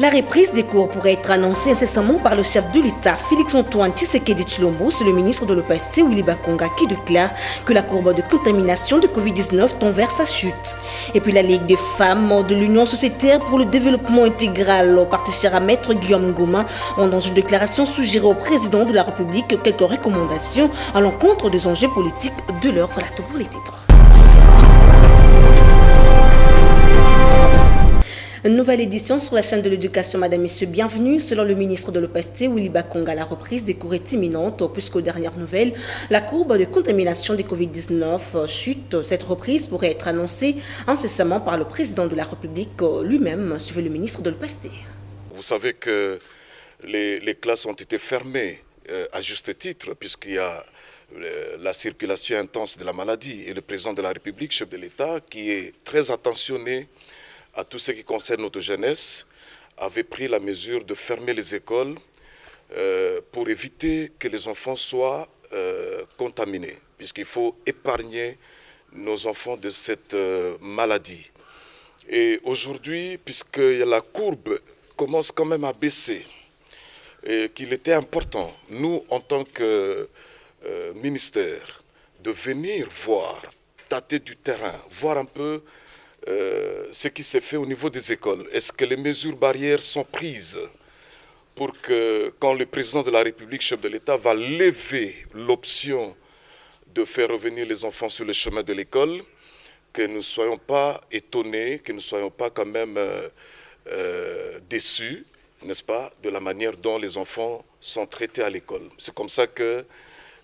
La reprise des cours pourrait être annoncée incessamment par le chef de l'État, Félix-Antoine Tshisekedi Tshilombo, c'est le ministre de l'OPST, Willy Bakonga, qui déclare que la courbe de contamination de Covid-19 tend vers sa chute. Et puis la Ligue des femmes de l'Union sociétaire pour le développement intégral, parti cher à Maître Guillaume Ngoma, ont dans une déclaration suggéré au président de la République quelques recommandations à l'encontre des enjeux politiques de l'heure. Voilà tout pour les titres. Une nouvelle édition sur la chaîne de l'éducation, madame, messieurs, bienvenue. Selon le ministre de l'OPST, Willy Bakonga, la reprise des cours est imminente, puisqu'aux dernières nouvelles, la courbe de contamination des Covid-19 chute. Cette reprise pourrait être annoncée incessamment par le président de la République lui-même, suivait le ministre de l'OPST. Vous savez que les classes ont été fermées à juste titre, puisqu'il y a la circulation intense de la maladie, et le président de la République, chef de l'État, qui est très attentionné à tout ce qui concerne notre jeunesse, avait pris la mesure de fermer les écoles pour éviter que les enfants soient contaminés, puisqu'il faut épargner nos enfants de cette maladie. Et aujourd'hui, puisque la courbe commence quand même à baisser, et qu'il était important, nous, en tant que ministère, de venir voir, tâter du terrain, voir un peu ce qui s'est fait au niveau des écoles. Est-ce que les mesures barrières sont prises pour que, quand le président de la République, chef de l'État, va lever l'option de faire revenir les enfants sur le chemin de l'école, que nous ne soyons pas étonnés, que nous ne soyons pas quand même déçus, n'est-ce pas, de la manière dont les enfants sont traités à l'école. C'est comme ça que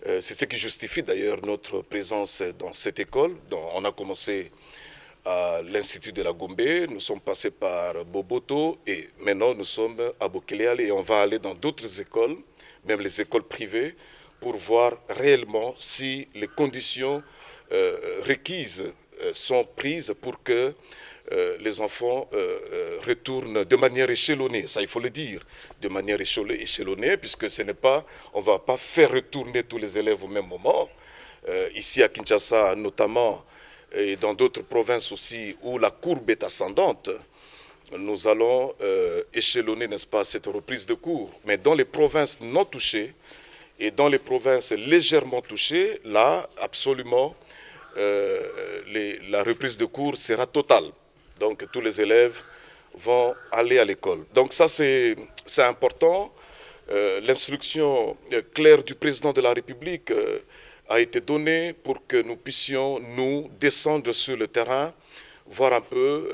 c'est ce qui justifie d'ailleurs notre présence dans cette école. Donc, on a commencé à l'Institut de la Gombe, nous sommes passés par Boboto et maintenant nous sommes à Bokéléal et on va aller dans d'autres écoles, même les écoles privées, pour voir réellement si les conditions requises sont prises pour que les enfants retournent de manière échelonnée, ça il faut le dire, de manière échelonnée, puisque ce n'est pas, on ne va pas faire retourner tous les élèves au même moment. Ici à Kinshasa notamment, et dans d'autres provinces aussi où la courbe est ascendante, nous allons échelonner, n'est-ce pas, cette reprise de cours. Mais dans les provinces non touchées et dans les provinces légèrement touchées, là, absolument, la reprise de cours sera totale. Donc tous les élèves vont aller à l'école. Donc ça, c'est important. L'instruction claire du président de la République a été donnée pour que nous puissions, nous, descendre sur le terrain, voir un peu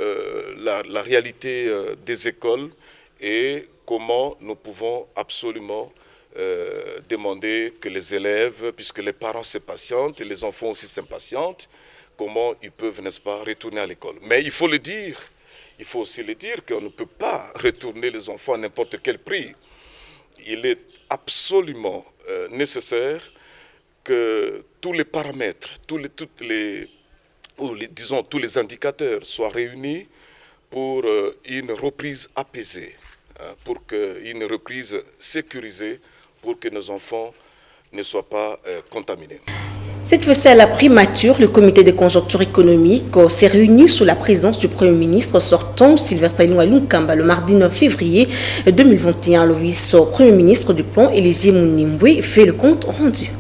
la réalité des écoles et comment nous pouvons absolument demander que les élèves, puisque les parents s'impatientent et les enfants aussi s'impatientent, comment ils peuvent, n'est-ce pas, retourner à l'école. Mais il faut le dire, il faut aussi le dire qu'on ne peut pas retourner les enfants à n'importe quel prix. Il est absolument nécessaire que tous les paramètres, tous les indicateurs soient réunis pour une reprise apaisée, pour une reprise sécurisée, pour que nos enfants ne soient pas contaminés. Cette fois-ci à la primature, le comité de conjoncture économique s'est réuni sous la présence du Premier ministre sortant, Sylvestre Ilunga-Ilunga, le mardi 9 février 2021. Le vice-premier ministre du plan, Éligier Mounimbwe, fait le compte rendu.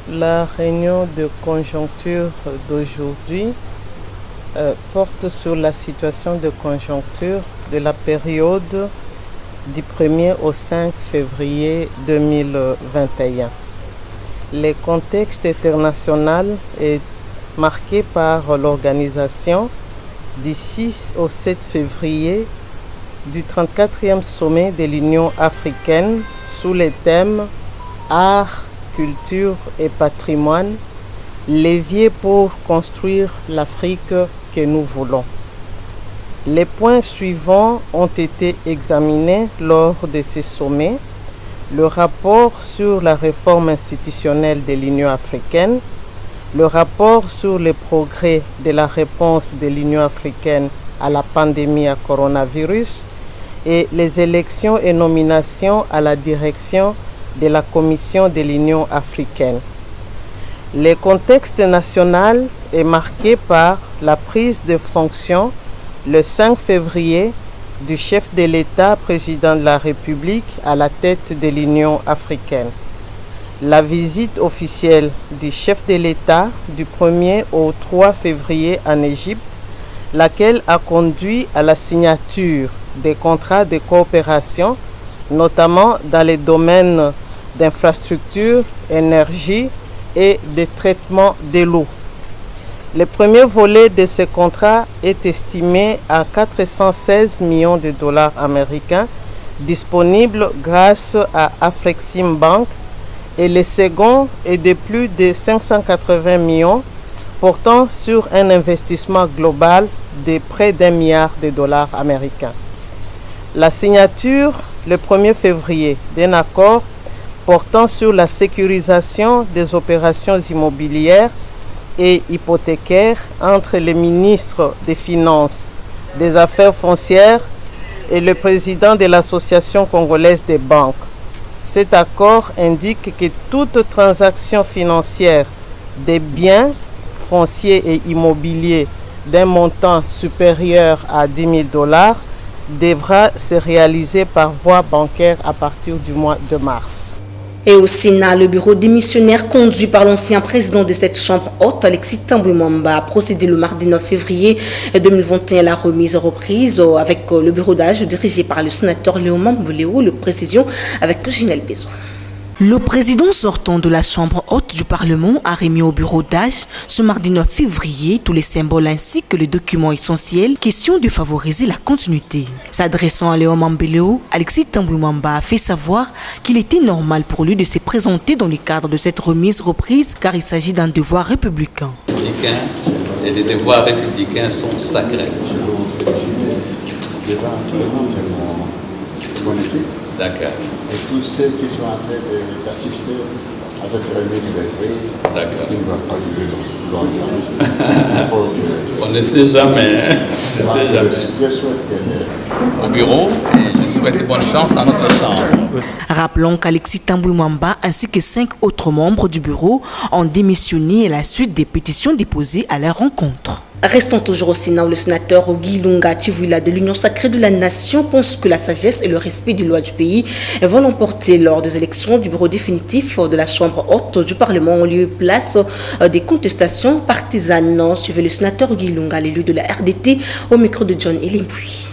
La réunion de conjoncture d'aujourd'hui porte sur la situation de conjoncture de la période du 1er au 5 février 2021. Le contexte international est marqué par l'organisation du 6 au 7 février du 34e sommet de l'Union africaine sous les thèmes Art, culture et patrimoine, levier pour construire l'Afrique que nous voulons. Les points suivants ont été examinés lors de ces sommets. Le rapport sur la réforme institutionnelle de l'Union africaine, le rapport sur les progrès de la réponse de l'Union africaine à la pandémie à coronavirus et les élections et nominations à la direction de la Commission de l'Union africaine. Le contexte national est marqué par la prise de fonction le 5 février du chef de l'État, président de la République, à la tête de l'Union africaine. La visite officielle du chef de l'État du 1er au 3 février en Égypte, laquelle a conduit à la signature des contrats de coopération, notamment dans les domaines d'infrastructure, énergie et de traitement de l'eau. Le premier volet de ce contrat est estimé à 416 millions de dollars américains disponibles grâce à Afreximbank et le second est de plus de 580 millions portant sur un investissement global de près d'1 milliard de dollars américains. La signature le 1er février d'un accord portant sur la sécurisation des opérations immobilières et hypothécaires entre les ministres des Finances, des Affaires foncières et le président de l'Association congolaise des banques. Cet accord indique que toute transaction financière des biens fonciers et immobiliers d'un montant supérieur à 10 000 dollars devra se réaliser par voie bancaire à partir du mois de mars. Et au Sénat, le bureau démissionnaire conduit par l'ancien président de cette chambre haute, Alexis Tambwe Mwamba, a procédé le mardi 9 février 2021 à la remise-reprise avec le bureau d'âge dirigé par le sénateur Léo Mamboléo. Le précision avec Ginelle Bézoin. Le président sortant de la Chambre haute du Parlement a remis au bureau d'âge ce mardi 9 février tous les symboles ainsi que les documents essentiels, question de favoriser la continuité. S'adressant à Léo Mamboléo, Alexis Tambwe Mwamba a fait savoir qu'il était normal pour lui de se présenter dans le cadre de cette remise-reprise car il s'agit d'un devoir républicain. Et les devoirs républicains sont sacrés. D'accord. Et tous ceux qui sont en train d'assister à cette remise de prise, d'accord, il ne va pas durer longtemps. On ne sait jamais. Je souhaite au bureau et je souhaite bonne chance à notre chambre. Rappelons qu'Alexis Tambwe Mwamba ainsi que 5 autres membres du bureau ont démissionné à la suite des pétitions déposées à leur rencontre. Restant toujours au Sénat, où le sénateur Guy Lunga Chivula de l'Union sacrée de la Nation pense que la sagesse et le respect des lois du pays vont l'emporter lors des élections du bureau définitif de la Chambre haute du Parlement en lieu et place des contestations partisanes. Suivez le sénateur Guy Lunga, l'élu de la RDT, au micro de John Elimpui.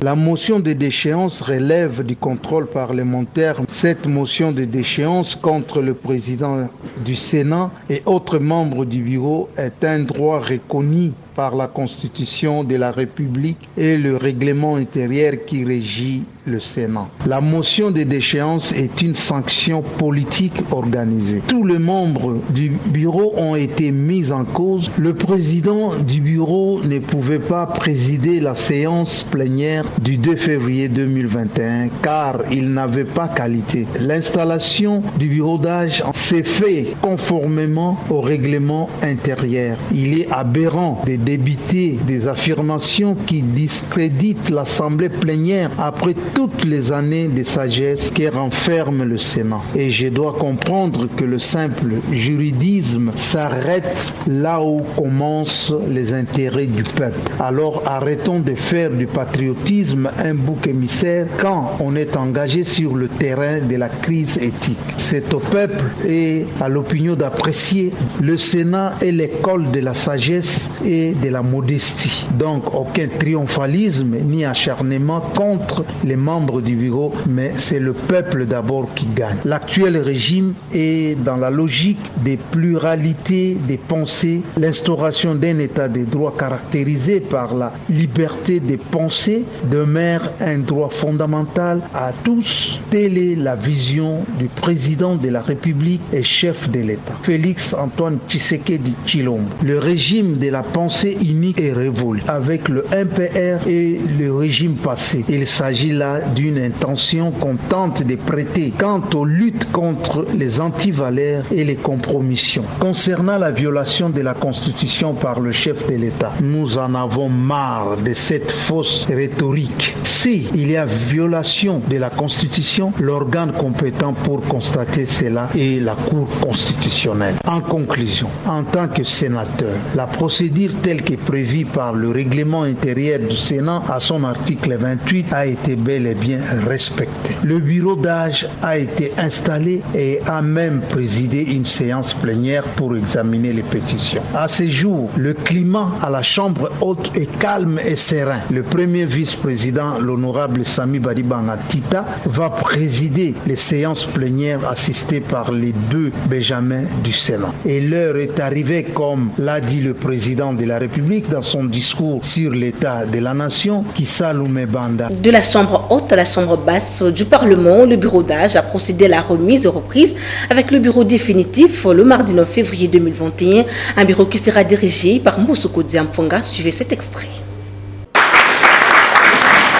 La motion de déchéance relève du contrôle parlementaire. Cette motion de déchéance contre le président du Sénat et autres membres du bureau est un droit reconnu par la Constitution de la République et le règlement intérieur qui régit le Sénat. La motion de déchéance est une sanction politique organisée. Tous les membres du bureau ont été mis en cause. Le président du bureau ne pouvait pas présider la séance plénière du 2 février 2021 car il n'avait pas qualité. L'installation du bureau d'âge s'est fait conformément au règlement intérieur. Il est aberrant de débiter des affirmations qui discréditent l'Assemblée plénière après toutes les années de sagesse qui renferme le Sénat. Et je dois comprendre que le simple juridisme s'arrête là où commencent les intérêts du peuple. Alors arrêtons de faire du patriotisme un bouc émissaire quand on est engagé sur le terrain de la crise éthique. C'est au peuple et à l'opinion d'apprécier. Le Sénat est l'école de la sagesse et de la modestie. Donc aucun triomphalisme ni acharnement contre les membres du bureau, mais c'est le peuple d'abord qui gagne. L'actuel régime est dans la logique des pluralités des pensées, l'instauration d'un état de droit caractérisé par la liberté de pensée demeure un droit fondamental à tous. Telle est la vision du président de la République et chef de l'État, Félix Antoine Tshisekedi Tshilombo. Le régime de la pensée unique est révolu avec le MPR et le régime passé. Il s'agit là d'une intention qu'on tente de prêter quant aux luttes contre les antivaleurs et les compromissions. Concernant la violation de la Constitution par le chef de l'État, nous en avons marre de cette fausse rhétorique. Si il y a violation de la Constitution, l'organe compétent pour constater cela est la Cour constitutionnelle. En conclusion, en tant que sénateur, la procédure telle tel que prévu par le règlement intérieur du Sénat à son article 28 a été bel et bien respecté. Le bureau d'âge a été installé et a même présidé une séance plénière pour examiner les pétitions. À ce jour, le climat à la Chambre haute est calme et serein. Le premier vice-président, l'honorable Sami Badibanga Tita, va présider les séances plénières assistées par les 2 Benjamins du Sénat. Et l'heure est arrivée, comme l'a dit le président de la République dans son discours sur l'état de la nation, Kissalume Banda. De la chambre haute à la chambre basse du Parlement, le bureau d'âge a procédé à la remise et reprise avec le bureau définitif le mardi 9 février 2021, un bureau qui sera dirigé par Moussoukou Diamponga. Suivez cet extrait.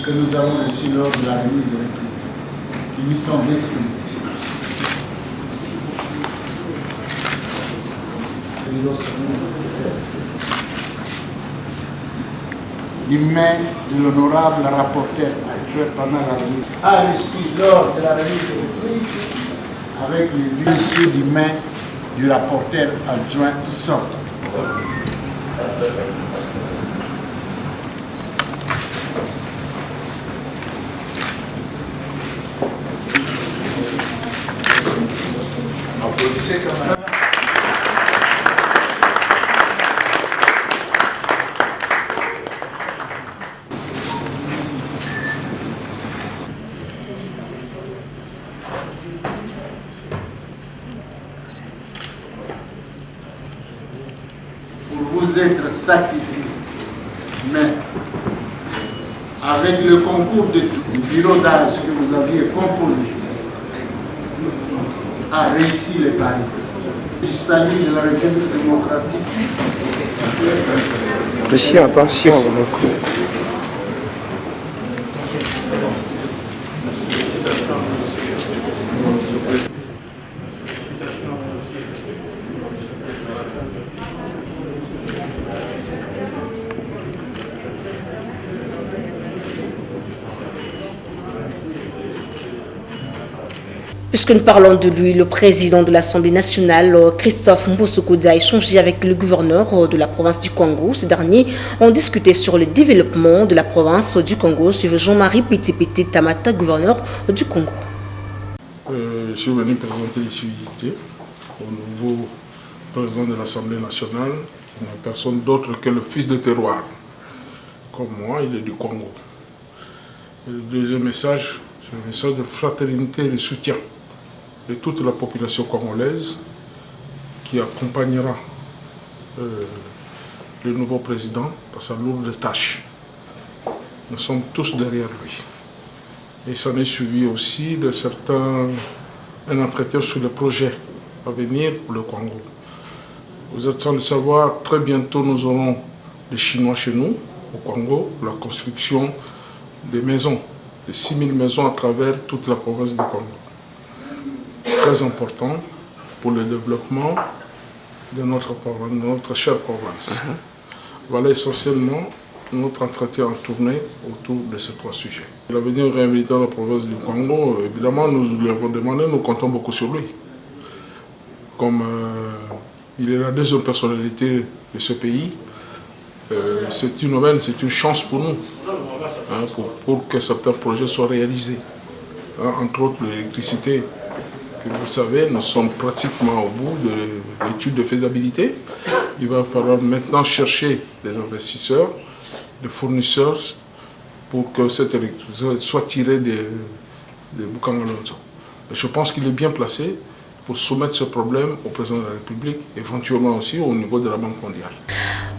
Que nous avons reçu lors de la remise et reprise, qui nous sont destinés. Les mains de l'honorable rapporteur adjoint pendant la remise a reçu lors de la remise et reprise avec les dossiers des mains du rapporteur adjoint sort. Applaudissez quand même. Pour vous être sacrifié, mais avec le concours de tout le bureau d'âge que vous aviez composé, a réussi les paris du salut de la République démocratique. Attention, Puisque nous parlons de lui, le président de l'Assemblée nationale, Christophe Mboussoukoudia, a échangé avec le gouverneur de la province du Congo. Ces derniers ont discuté sur le développement de la province du Congo. Suivant Jean-Marie Petit Tamata, gouverneur du Congo. Je suis venu présenter les civités au nouveau président de l'Assemblée nationale, qui n'est personne d'autre que le fils de terroir. Comme moi, il est du Congo. Et le deuxième message, c'est un message de fraternité et de soutien de toute la population congolaise qui accompagnera le nouveau président dans sa lourde tâche. Nous sommes tous derrière lui. Et ça est suivi aussi de un entretien sur le projet à venir pour le Congo. Vous êtes sans le savoir, très bientôt nous aurons des Chinois chez nous, au Congo, pour la construction des maisons, de 6000 maisons à travers toute la province du Congo. Très important pour le développement de notre chère province. Voilà essentiellement notre entretien en tournée autour de ces 3 sujets. L'avenir réhabilitant la province du Congo, évidemment, nous lui avons demandé, nous comptons beaucoup sur lui. Comme il est la deuxième personnalité de ce pays, c'est une aubaine, c'est une chance pour nous, pour que certains projets soient réalisés. Entre autres, l'électricité, que vous savez, nous sommes pratiquement au bout de l'étude de faisabilité. Il va falloir maintenant chercher des investisseurs, des fournisseurs, pour que cette électricité soit tirée de Bukangalonzo. Je pense qu'il est bien placé pour soumettre ce problème au président de la République, éventuellement aussi au niveau de la Banque mondiale.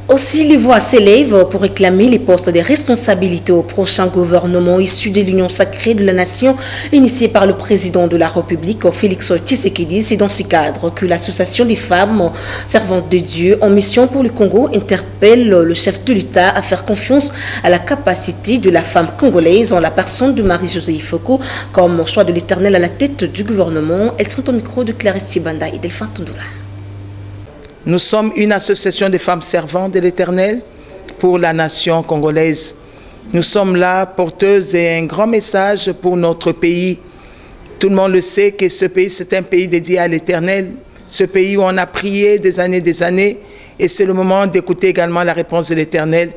Aussi, les voix s'élèvent pour réclamer les postes de responsabilité au prochain gouvernement issu de l'Union sacrée de la nation initiée par le président de la République, Félix Tshisekedi. C'est dans ce cadre que l'association des femmes servantes de Dieu en mission pour le Congo interpelle le chef de l'État à faire confiance à la capacité de la femme congolaise en la personne de Marie-Josée Ifoko comme choix de l'Éternel à la tête du gouvernement. Elles sont au micro de Clarisse Tibanda et Delphine Tondula. Nous sommes une association de femmes servantes de l'Éternel pour la nation congolaise. Nous sommes là porteuses d'un grand message pour notre pays. Tout le monde le sait que ce pays, c'est un pays dédié à l'Éternel. Ce pays où on a prié des années Et c'est le moment d'écouter également la réponse de l'Éternel.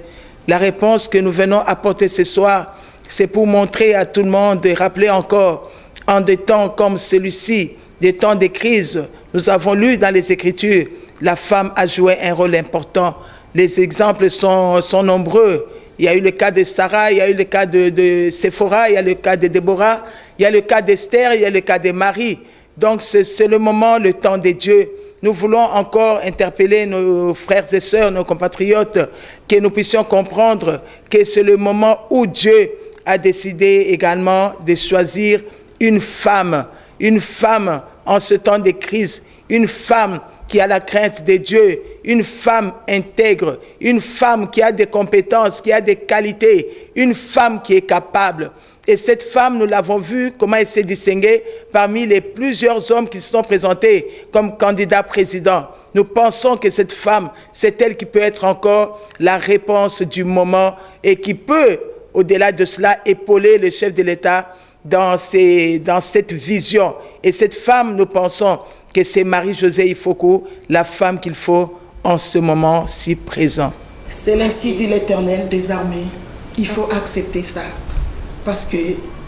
La réponse que nous venons apporter ce soir, c'est pour montrer à tout le monde et rappeler encore, en des temps comme celui-ci, des temps de crise, nous avons lu dans les Écritures, la femme a joué un rôle important. Les exemples sont nombreux. Il y a eu le cas de Sarah, il y a eu le cas de Séphora, il y a le cas de Déborah, il y a le cas d'Esther, il y a le cas de Marie. Donc c'est le moment, le temps de Dieu. Nous voulons encore interpeller nos frères et sœurs, nos compatriotes, que nous puissions comprendre que c'est le moment où Dieu a décidé également de choisir une femme en ce temps de crise, une femme qui a la crainte de Dieu, une femme intègre, une femme qui a des compétences, qui a des qualités, une femme qui est capable. Et cette femme, nous l'avons vu, comment elle s'est distinguée parmi les plusieurs hommes qui se sont présentés comme candidats présidents. Nous pensons que cette femme, c'est elle qui peut être encore la réponse du moment et qui peut, au-delà de cela, épauler le chef de l'État dans cette vision. Et cette femme, nous pensons que c'est Marie-Josée Ifoko, la femme qu'il faut en ce moment si présent. C'est l'ainsi dit l'Éternel des armées. Il faut accepter ça. Parce que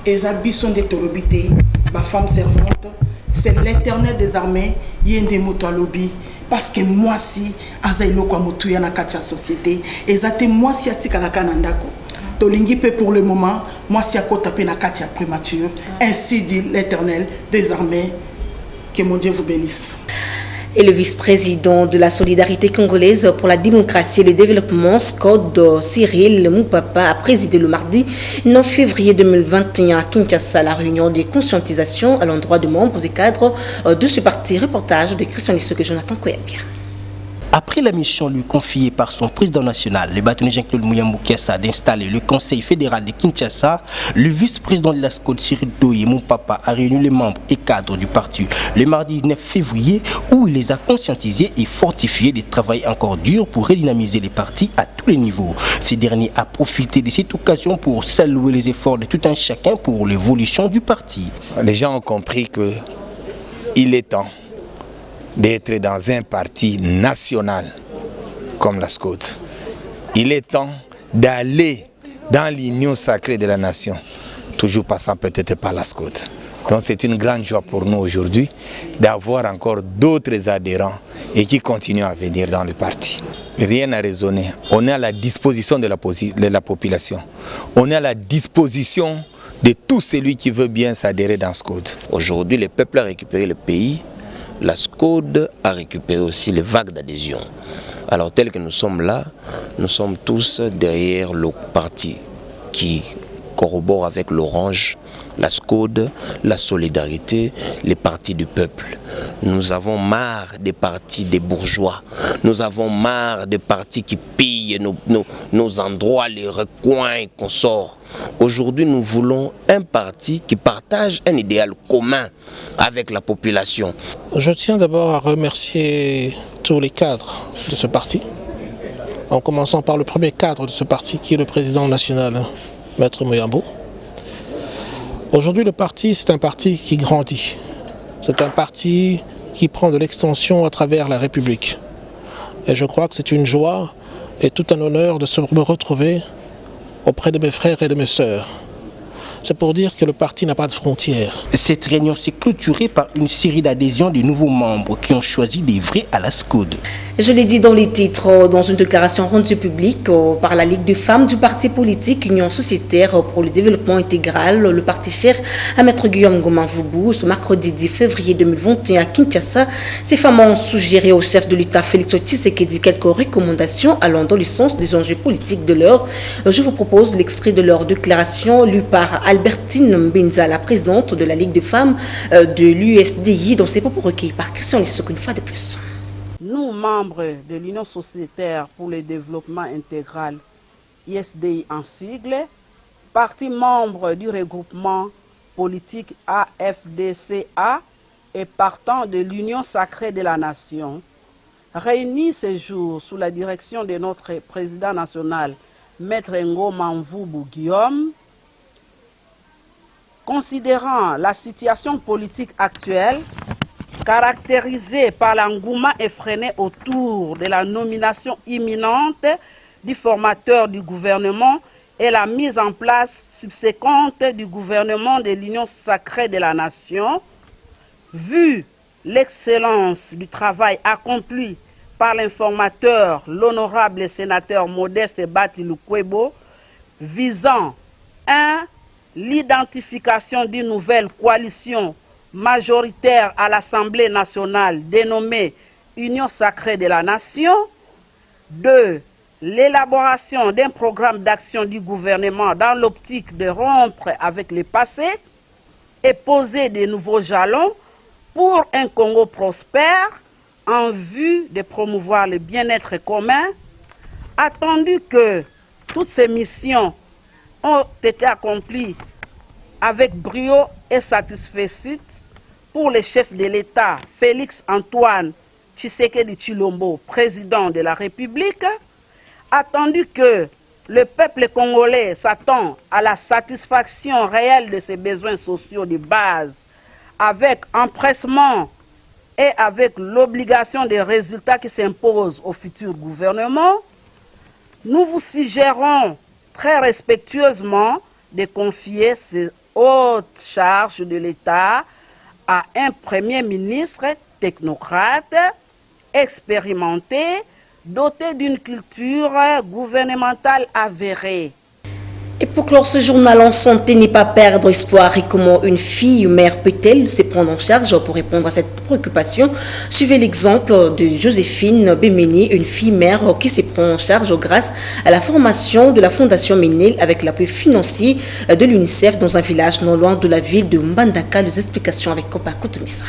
les habits sont des tolobités, ma femme servante, c'est l'Éternel des armées, yende motolobi. Parce que moi si, azailo kwa mutuya na kacha société, ezate moi si atika la kanandako. Tolingi pe pour le moment, moi si akota pe na kacha prémature. Ainsi dit l'Éternel des armées. Que mon Dieu vous bénisse. Et le vice-président de la Solidarité congolaise pour la démocratie et le développement, SCODE, Cyril Moupapa, a présidé le mardi 9 février 2021 à Kinshasa la réunion de conscientisation à l'endroit de membres et cadres de ce parti. Reportage de Christian Lissoque et Jonathan Koyag. Après la mission lui confiée par son président national, le bâtonnier Jean-Claude Muyambou-Kiassa, d'installer le Conseil fédéral de Kinshasa, le vice-président de la SCODE, Cyril Moupapa, a réuni les membres et cadres du parti le mardi 9 février où il les a conscientisés et fortifiés de travail encore dur pour redynamiser les partis à tous les niveaux. Ces derniers a profité de cette occasion pour saluer les efforts de tout un chacun pour l'évolution du parti. Les gens ont compris qu'il est temps d'être dans un parti national comme la SCODE. Il est temps d'aller dans l'union sacrée de la nation, toujours passant peut-être par la SCODE. Donc c'est une grande joie pour nous aujourd'hui d'avoir encore d'autres adhérents et qui continuent à venir dans le parti. Rien à raisonner. On est à la disposition de la population. On est à la disposition de tout celui qui veut bien s'adhérer dans SCODE. Aujourd'hui, le peuple a récupéré le pays. La SCODE a récupéré aussi les vagues d'adhésion. Alors tel que nous sommes là, nous sommes tous derrière le parti qui corrobore avec l'Orange, la SCODE, la Solidarité, les partis du peuple. Nous avons marre des partis des bourgeois. Nous avons marre des partis qui pillent nos endroits, les recoins qu'on sort. Aujourd'hui, nous voulons un parti qui partage un idéal commun avec la population. Je tiens d'abord à remercier tous les cadres de ce parti, en commençant par le premier cadre de ce parti qui est le président national, Maître Muyambou. Aujourd'hui, le parti, c'est un parti qui grandit. C'est un parti qui prend de l'extension à travers la République. Et je crois que c'est une joie et tout un honneur de se retrouver auprès de mes frères et de mes sœurs. C'est pour dire que le parti n'a pas de frontières. Cette réunion s'est clôturée par une série d'adhésions de nouveaux membres qui ont choisi d'œuvrer à la SCODE. Je l'ai dit dans les titres, dans une déclaration rendue publique par la Ligue des femmes du parti politique Union sociétaire pour le développement intégral, le parti cher à Maître Guillaume Goma-Voubou, ce mercredi 10 février 2021 à Kinshasa. Ces femmes ont suggéré au chef de l'État Félix Tshisekedi quelques recommandations allant dans le sens des enjeux politiques de l'heure. Je vous propose l'extrait de leur déclaration lue par Albertine Mbenza, la présidente de la Ligue des femmes de l'USDI, dans ses propos recueillis par Christian Lissoque une fois de plus. Nous, membres de l'Union sociétaire pour le développement intégral, ISDI en sigle, partie membre du regroupement politique AFDCA et partant de l'Union sacrée de la nation, réunis ce jour sous la direction de notre président national, Maître Ngoma-Mvoubou Guillaume, considérant la situation politique actuelle, caractérisée par l'engouement effréné autour de la nomination imminente du formateur du gouvernement et la mise en place subséquente du gouvernement de l'Union sacrée de la nation, vu l'excellence du travail accompli par l'informateur, l'honorable sénateur Modeste Bati Lukwebo, visant 1. L'identification d'une nouvelle coalition majoritaire à l'Assemblée nationale dénommée Union sacrée de la nation. 2. L'élaboration d'un programme d'action du gouvernement dans l'optique de rompre avec le passé et poser de nouveaux jalons pour un Congo prospère en vue de promouvoir le bien-être commun, attendu que toutes ces missions ont été accomplies avec brio et satisfecit pour le chef de l'État, Félix Antoine Tshisekedi Tshilombo, président de la République, attendu que le peuple congolais s'attend à la satisfaction réelle de ses besoins sociaux de base avec empressement et avec l'obligation des résultats qui s'imposent au futur gouvernement, nous vous suggérons très respectueusement de confier ces hautes charges de l'État à un Premier ministre technocrate, expérimenté, doté d'une culture gouvernementale avérée. Et pour clore ce journal en santé, n'est pas perdre espoir et comment une fille mère peut-elle se prendre en charge pour répondre à cette préoccupation. Suivez l'exemple de Joséphine Béméni, une fille mère qui se prend en charge grâce à la formation de la Fondation Ménil avec l'appui financier de l'UNICEF dans un village non loin de la ville de Mbandaka. Les explications avec Copain Koutoumissa.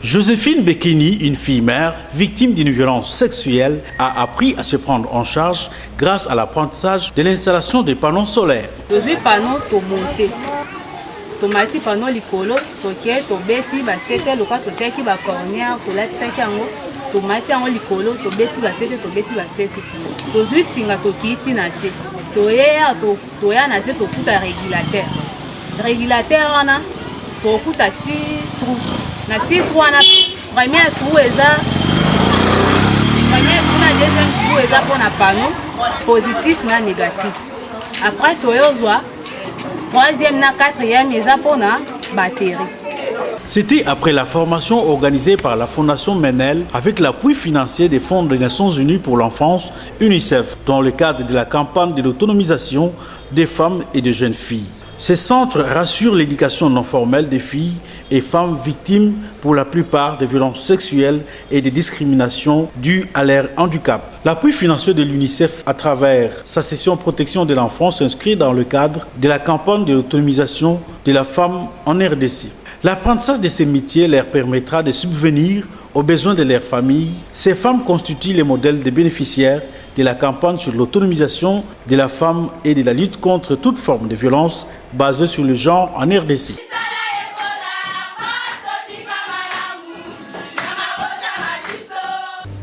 Joséphine Bekeni, une fille mère victime d'une violence sexuelle, a appris à se prendre en charge grâce à l'apprentissage de l'installation des panneaux solaires. Aujourd'hui, panneaux sont montés. Tomati panneaux likolo, toké, tobeti, basete, loka, toteki, bakornia, tolatisa kiango, tomati ango likolo, tobeti, basete, Aujourd'hui, singa tokiti nase. Toya nase tokuta régulateur. Régulateur wana, tokuta si trou. Na si trou wana, premier trou eza, deuxième trou eza pour na panneau, positif na négatif. Après toyozwa, troisième na quatrième eza pour na batterie. C'était après la formation organisée par la Fondation Ménel avec l'appui financier des Fonds des Nations Unies pour l'enfance, UNICEF, dans le cadre de la campagne de l'autonomisation des femmes et des jeunes filles. Ces centres rassurent l'éducation non formelle des filles et femmes victimes pour la plupart des violences sexuelles et des discriminations dues à leur handicap. L'appui financier de l'UNICEF à travers sa session protection de l'enfance s'inscrit dans le cadre de la campagne de l'autonomisation de la femme en RDC. L'apprentissage de ces métiers leur permettra de subvenir aux besoins de leurs familles. Ces femmes constituent les modèles des bénéficiaires de la campagne sur l'autonomisation de la femme et de la lutte contre toute forme de violence basée sur le genre en RDC.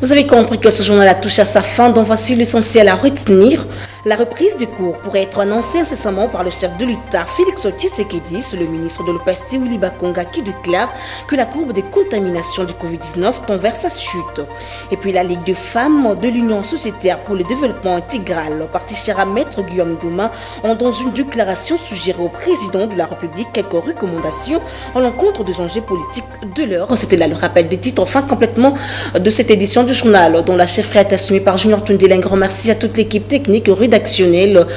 Vous avez compris que ce journal a touché à sa fin, donc voici l'essentiel à retenir. La reprise du cours pourrait être annoncée incessamment par le chef de l'État, Félix Tshisekedi, le ministre de l'OPST, Willy Bakonga, qui déclare que la courbe de contamination du Covid-19 tend vers sa chute. Et puis la Ligue de femmes de l'Union sociétaire pour le développement intégral, parti cher à Maître Guillaume Gouma, ont dans une déclaration suggéré au président de la République quelques recommandations à l'encontre des enjeux politiques de l'heure. C'était là le rappel des titres, enfin complètement de cette édition du journal, dont la chefferie est assumée par Junior Tundela. Un grand merci à toute l'équipe technique rédactionnelle.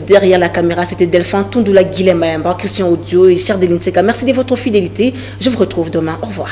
Derrière la caméra, c'était Delphin Tundula, Guilhem Christian Audio et Chardeline Seka. Merci de votre fidélité. Je vous retrouve demain. Au revoir.